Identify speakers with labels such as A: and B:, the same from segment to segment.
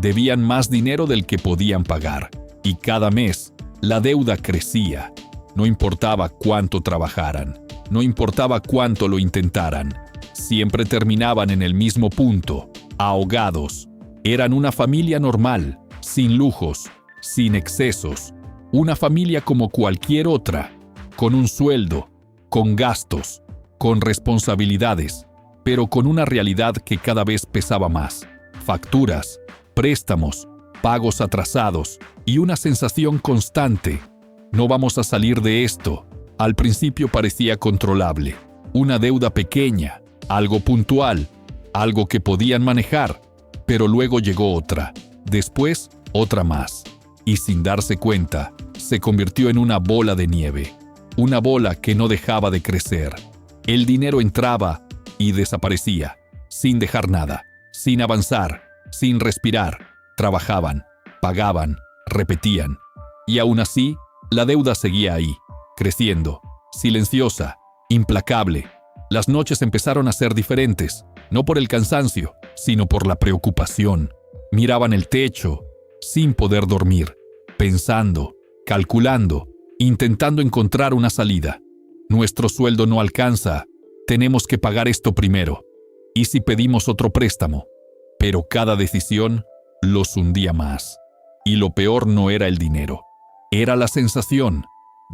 A: Debían más dinero del que podían pagar. Y cada mes, la deuda crecía. No importaba cuánto trabajaran. No importaba cuánto lo intentaran. Siempre terminaban en el mismo punto, ahogados. Eran una familia normal, sin lujos, sin excesos. Una familia como cualquier otra, con un sueldo, con gastos, con responsabilidades, pero con una realidad que cada vez pesaba más. Facturas, préstamos, pagos atrasados y una sensación constante. No vamos a salir de esto. Al principio parecía controlable. Una deuda pequeña, algo puntual, algo que podían manejar, pero luego llegó otra, después otra más. Y sin darse cuenta, se convirtió en una bola de nieve. Una bola que no dejaba de crecer. El dinero entraba y desaparecía, sin dejar nada, sin avanzar, sin respirar. Trabajaban, pagaban, repetían. Y aún así, la deuda seguía ahí, creciendo, silenciosa, implacable. Las noches empezaron a ser diferentes, no por el cansancio, sino por la preocupación. Miraban el techo, sin poder dormir, pensando, calculando, intentando encontrar una salida. Nuestro sueldo no alcanza, tenemos que pagar esto primero. ¿Y si pedimos otro préstamo? Pero cada decisión los hundía más. Y lo peor no era el dinero, era la sensación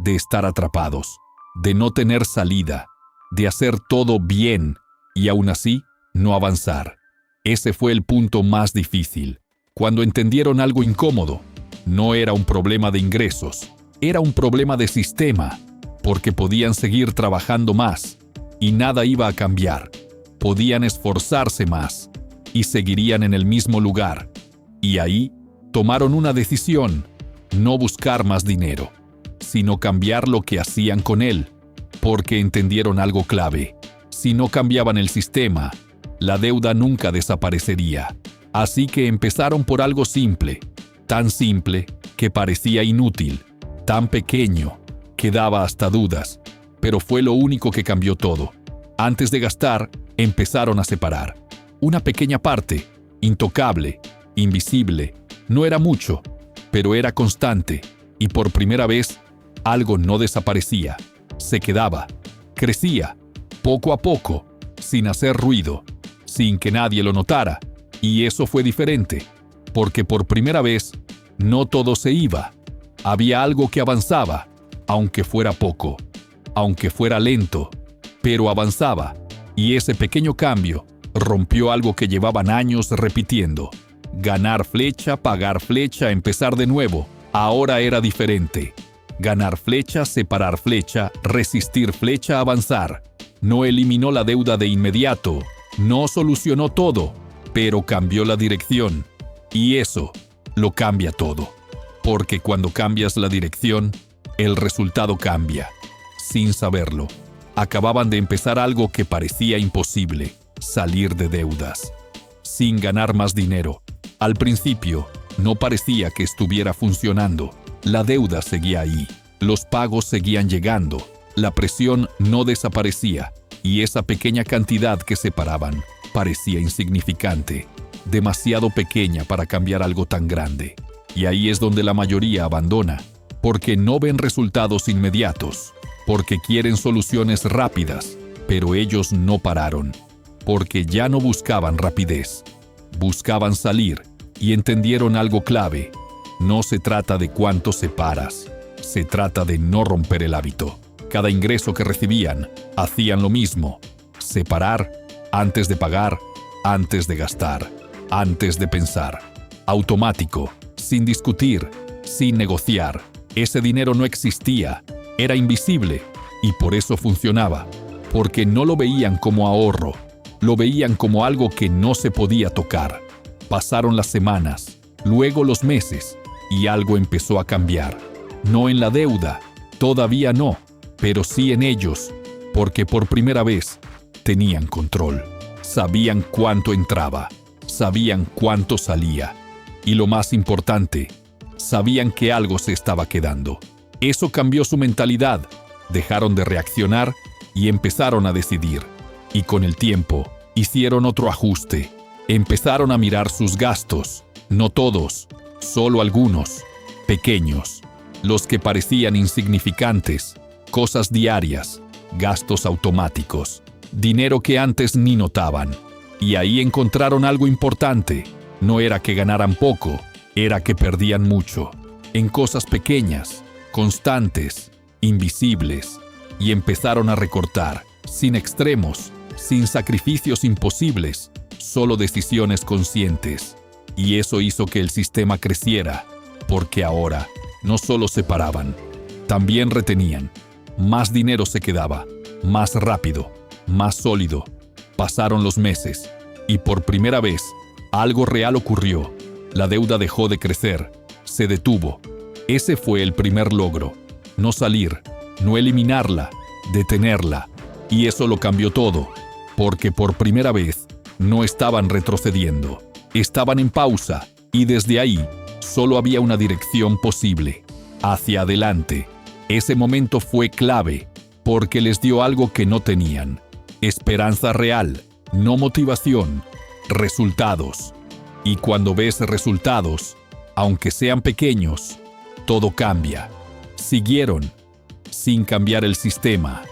A: de estar atrapados, de no tener salida, de hacer todo bien y aún así no avanzar. Ese fue el punto más difícil, cuando entendieron algo incómodo. No era un problema de ingresos, era un problema de sistema, porque podían seguir trabajando más y nada iba a cambiar. Podían esforzarse más y seguirían en el mismo lugar. Y ahí tomaron una decisión: no buscar más dinero, sino cambiar lo que hacían con él, porque entendieron algo clave. Si no cambiaban el sistema, la deuda nunca desaparecería. Así que empezaron por algo simple, tan simple que parecía inútil, tan pequeño que daba hasta dudas, pero fue lo único que cambió todo. Antes de gastar, empezaron a separar. Una pequeña parte, intocable, invisible, no era mucho, pero era constante, y por primera vez, algo no desaparecía, se quedaba, crecía, poco a poco, sin hacer ruido, sin que nadie lo notara, y eso fue diferente, porque por primera vez, no todo se iba, había algo que avanzaba, aunque fuera poco, aunque fuera lento, pero avanzaba, y ese pequeño cambio rompió algo que llevaban años repitiendo. Ganar flecha, pagar flecha, empezar de nuevo. Ahora era diferente. Ganar flecha, separar flecha, resistir flecha, avanzar. No eliminó la deuda de inmediato, no solucionó todo, pero cambió la dirección. Y eso lo cambia todo. Porque cuando cambias la dirección, el resultado cambia. Sin saberlo, acababan de empezar algo que parecía imposible: salir de deudas. Sin ganar más dinero. Al principio, no parecía que estuviera funcionando. La deuda seguía ahí. Los pagos seguían llegando. La presión no desaparecía. Y esa pequeña cantidad que separaban parecía insignificante. Demasiado pequeña para cambiar algo tan grande. Y ahí es donde la mayoría abandona. Porque no ven resultados inmediatos. Porque quieren soluciones rápidas. Pero ellos no pararon. Porque ya no buscaban rapidez. Buscaban salir y entendieron algo clave. No se trata de cuánto separas, se trata de no romper el hábito. Cada ingreso que recibían, hacían lo mismo: separar antes de pagar, antes de gastar, antes de pensar. Automático, sin discutir, sin negociar. Ese dinero no existía, era invisible, y por eso funcionaba, porque no lo veían como ahorro. Lo veían como algo que no se podía tocar. Pasaron las semanas, luego los meses, y algo empezó a cambiar. No en la deuda, todavía no, pero sí en ellos, porque por primera vez tenían control. Sabían cuánto entraba, sabían cuánto salía, y lo más importante, sabían que algo se estaba quedando. Eso cambió su mentalidad, dejaron de reaccionar y empezaron a decidir. Y con el tiempo, hicieron otro ajuste. Empezaron a mirar sus gastos, No todos, solo algunos, pequeños, los que parecían insignificantes, cosas diarias, gastos automáticos, dinero que antes ni notaban. Y ahí encontraron algo importante. No era que ganaran poco, era que perdían mucho, en cosas pequeñas, constantes, invisibles, y empezaron a recortar, sin extremos, sin sacrificios imposibles, solo decisiones conscientes. Y eso hizo que el sistema creciera, porque ahora no solo separaban, también retenían. Más dinero se quedaba, más rápido, más sólido. Pasaron los meses, y por primera vez, algo real ocurrió. La deuda dejó de crecer, se detuvo. Ese fue el primer logro. No salir, no eliminarla, detenerla. Y eso lo cambió todo, porque por primera vez no estaban retrocediendo. Estaban en pausa, y desde ahí solo había una dirección posible, hacia adelante. Ese momento fue clave, porque les dio algo que no tenían. Esperanza real, no motivación, resultados. Y cuando ves resultados, aunque sean pequeños, todo cambia. Siguieron, sin cambiar el sistema,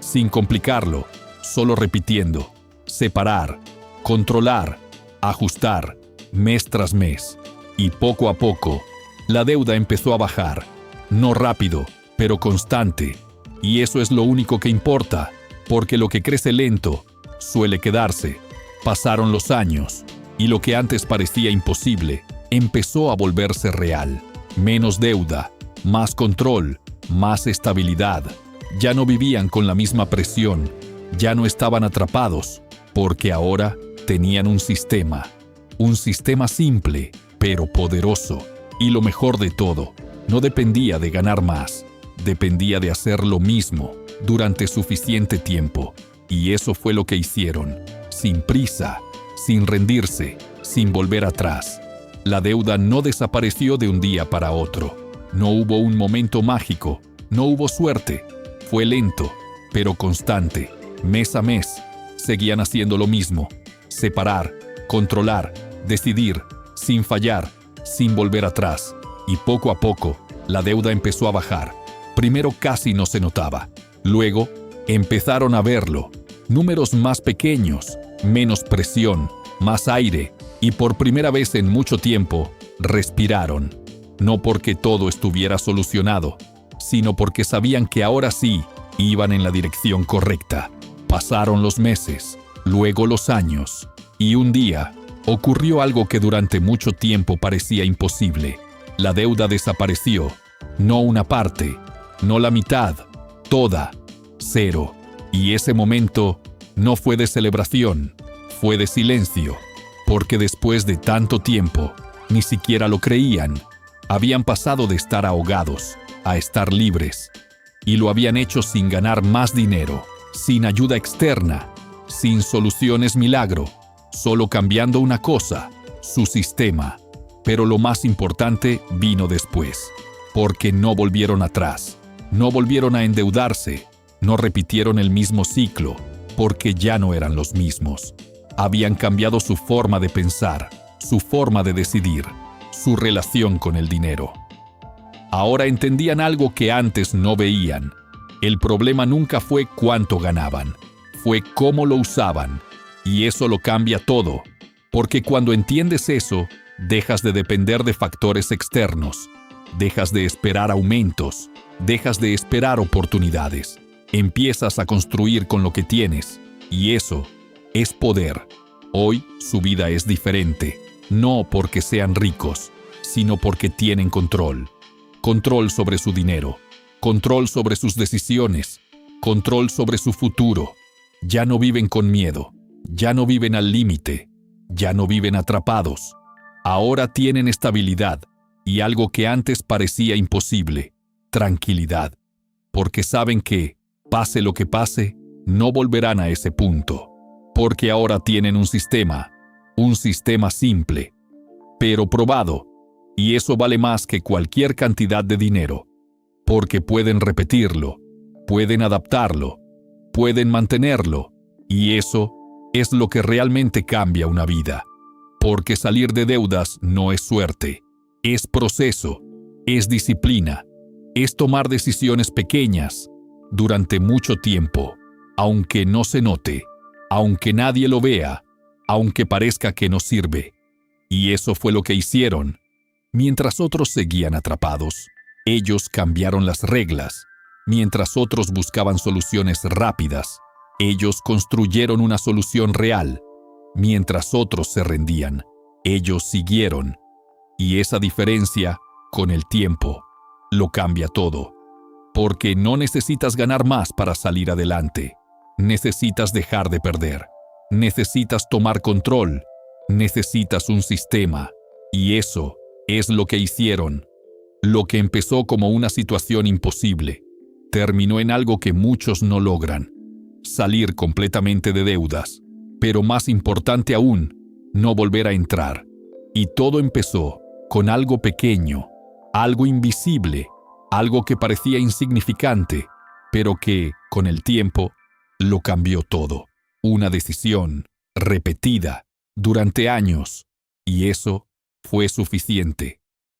A: sin complicarlo, solo repitiendo, separar, controlar, ajustar, mes tras mes. Y poco a poco, la deuda empezó a bajar. No rápido, pero constante. Y eso es lo único que importa, porque lo que crece lento suele quedarse. Pasaron los años, y lo que antes parecía imposible empezó a volverse real. Menos deuda, más control, más estabilidad. Ya no vivían con la misma presión, ya no estaban atrapados, porque ahora tenían un sistema simple, pero poderoso. Y lo mejor de todo, no dependía de ganar más, dependía de hacer lo mismo durante suficiente tiempo. Y eso fue lo que hicieron, sin prisa, sin rendirse, sin volver atrás. La deuda no desapareció de un día para otro. No hubo un momento mágico, no hubo suerte. Fue lento, pero constante. Mes a mes, seguían haciendo lo mismo. Separar, controlar, decidir, sin fallar, sin volver atrás. Y poco a poco, la deuda empezó a bajar. Primero casi no se notaba. Luego, empezaron a verlo. Números más pequeños, menos presión, más aire. Y por primera vez en mucho tiempo, respiraron. No porque todo estuviera solucionado, sino porque sabían que ahora sí iban en la dirección correcta. Pasaron los meses, luego los años, y un día ocurrió algo que durante mucho tiempo parecía imposible. La deuda desapareció, no una parte, no la mitad, toda, cero. Y ese momento no fue de celebración, fue de silencio, porque después de tanto tiempo, ni siquiera lo creían. Habían pasado de estar ahogados a estar libres, y lo habían hecho sin ganar más dinero, sin ayuda externa, sin soluciones milagro, solo cambiando una cosa, su sistema. Pero lo más importante vino después, porque no volvieron atrás, no volvieron a endeudarse, no repitieron el mismo ciclo, porque ya no eran los mismos. Habían cambiado su forma de pensar, su forma de decidir, su relación con el dinero. Ahora entendían algo que antes no veían. El problema nunca fue cuánto ganaban, fue cómo lo usaban. Y eso lo cambia todo, porque cuando entiendes eso, dejas de depender de factores externos, dejas de esperar aumentos, dejas de esperar oportunidades. Empiezas a construir con lo que tienes, y eso es poder. Hoy su vida es diferente, no porque sean ricos, sino porque tienen control. Control sobre su dinero, control sobre sus decisiones, control sobre su futuro. Ya no viven con miedo, ya no viven al límite, ya no viven atrapados. Ahora tienen estabilidad y algo que antes parecía imposible, tranquilidad, porque saben que, pase lo que pase, no volverán a ese punto, porque ahora tienen un sistema simple, pero probado, y eso vale más que cualquier cantidad de dinero, porque pueden repetirlo, pueden adaptarlo, pueden mantenerlo, y eso es lo que realmente cambia una vida. Porque salir de deudas no es suerte, es proceso, es disciplina, es tomar decisiones pequeñas durante mucho tiempo, aunque no se note, aunque nadie lo vea, aunque parezca que no sirve. Y eso fue lo que hicieron. Mientras otros seguían atrapados, ellos cambiaron las reglas. Mientras otros buscaban soluciones rápidas, ellos construyeron una solución real. Mientras otros se rendían, ellos siguieron. Y esa diferencia, con el tiempo, lo cambia todo. Porque no necesitas ganar más para salir adelante. Necesitas dejar de perder. Necesitas tomar control. Necesitas un sistema. Y eso es lo que hicieron. Lo que empezó como una situación imposible, terminó en algo que muchos no logran. Salir completamente de deudas. Pero más importante aún, no volver a entrar. Y todo empezó con algo pequeño, algo invisible, algo que parecía insignificante, pero que, con el tiempo, lo cambió todo. Una decisión repetida durante años, y eso fue suficiente.